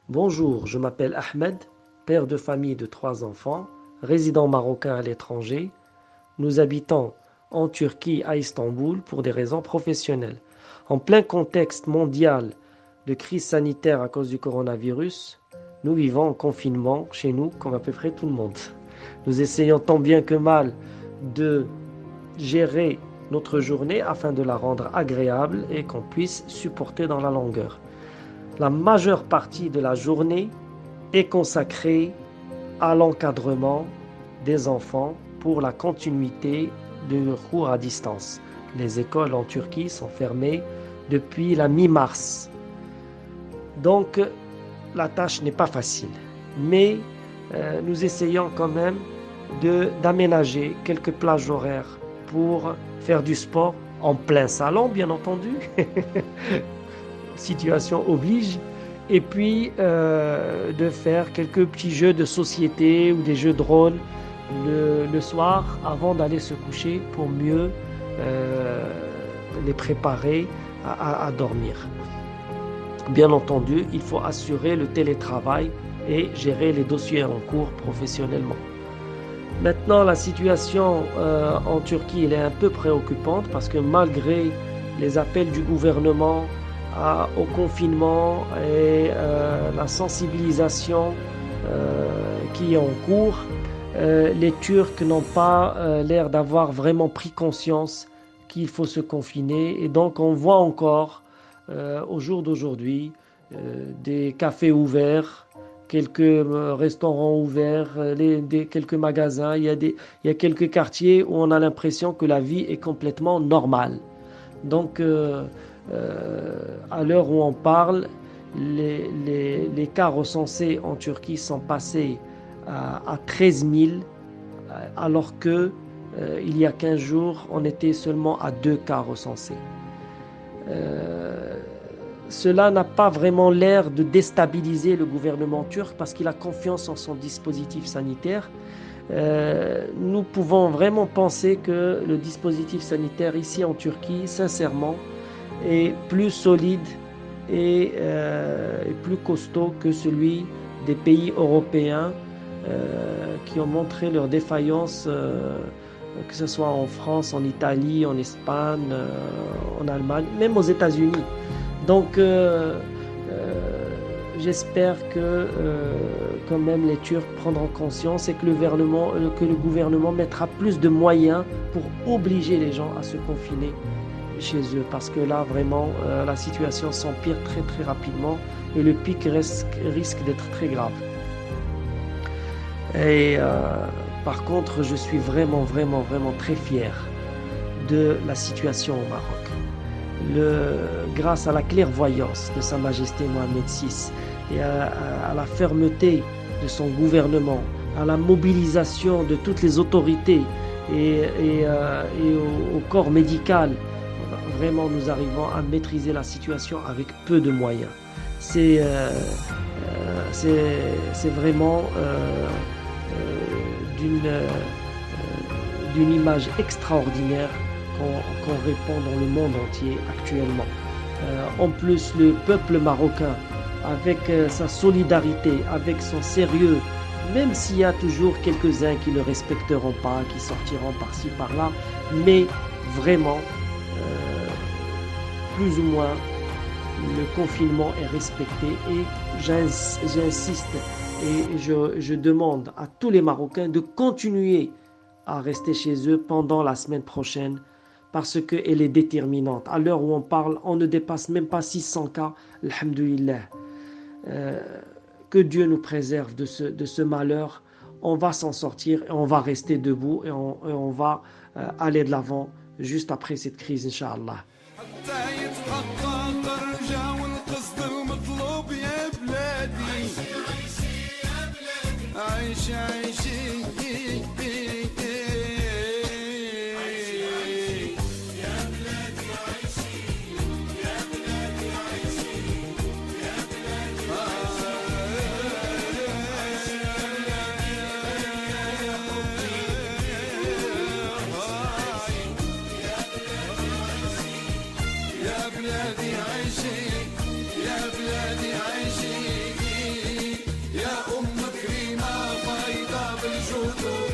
Bonjour, je m'appelle Ahmed, père de famille de 3 enfants, résident marocain à l'étranger. Nous habitons en Turquie, à Istanbul, pour des raisons professionnelles. En plein contexte mondial de crise sanitaire à cause du coronavirus, nous vivons en confinement chez nous, comme à peu près tout le monde. Nous essayons tant bien que mal de gérer notre journée afin de la rendre agréable et qu'on puisse supporter dans la longueur. La majeure partie de la journée est consacrée à l'encadrement des enfants pour la continuité de cours à distance. Les écoles en Turquie sont fermées depuis la mi-mars. Donc, la tâche n'est pas facile. Mais nous essayons quand même d'aménager quelques plages horaires pour faire du sport en plein salon, bien entendu. Situation oblige. Et puis de faire quelques petits jeux de société ou des jeux de rôle le soir avant d'aller se coucher pour mieux les préparer à dormir. Bien entendu, il faut assurer le télétravail et gérer les dossiers en cours professionnellement. Maintenant, la situation en Turquie, elle est un peu préoccupante parce que malgré les appels du gouvernement au confinement et la sensibilisation qui est en cours, les Turcs n'ont pas l'air d'avoir vraiment pris conscience qu'il faut se confiner. Et donc, on voit encore, au jour d'aujourd'hui, des cafés ouverts, quelques restaurants ouverts, quelques magasins. Il y a quelques quartiers où on a l'impression que la vie est complètement normale. Donc, à l'heure où on parle, les cas recensés en Turquie sont passés à 13 000, alors que il y a 15 jours, on était seulement à 2 cas recensés. Cela n'a pas vraiment l'air de déstabiliser le gouvernement turc parce qu'il a confiance en son dispositif sanitaire. Nous pouvons vraiment penser que le dispositif sanitaire ici en Turquie, sincèrement, est plus solide et plus costaud que celui des pays européens qui ont montré leur défaillance, que ce soit en France, en Italie, en Espagne, en Allemagne, même aux États-Unis. Donc, j'espère que quand même les Turcs prendront conscience et que le gouvernement mettra plus de moyens pour obliger les gens à se confiner chez eux, parce que là vraiment la situation s'empire très très rapidement et le pic risque d'être très grave. Et par contre, je suis vraiment très fier de la situation au Maroc. Grâce à la clairvoyance de Sa Majesté Mohamed VI et à la fermeté de son gouvernement, à la mobilisation de toutes les autorités et au corps médical, vraiment nous arrivons à maîtriser la situation avec peu de moyens. C'est vraiment d'une image extraordinaire qu'on répand dans le monde entier actuellement. En plus, le peuple marocain, avec sa solidarité, avec son sérieux, même s'il y a toujours quelques-uns qui ne respecteront pas, qui sortiront par-ci, par-là, mais vraiment, plus ou moins, le confinement est respecté et j'insiste et je demande à tous les Marocains de continuer à rester chez eux pendant la semaine prochaine parce qu'elle est déterminante. À l'heure où on parle, on ne dépasse même pas 600 cas, alhamdoulilah. Que Dieu nous préserve de ce malheur. On va s'en sortir et on va rester debout et on va aller de l'avant juste après cette crise, Inch'Allah. يا بلادي عيشي oh.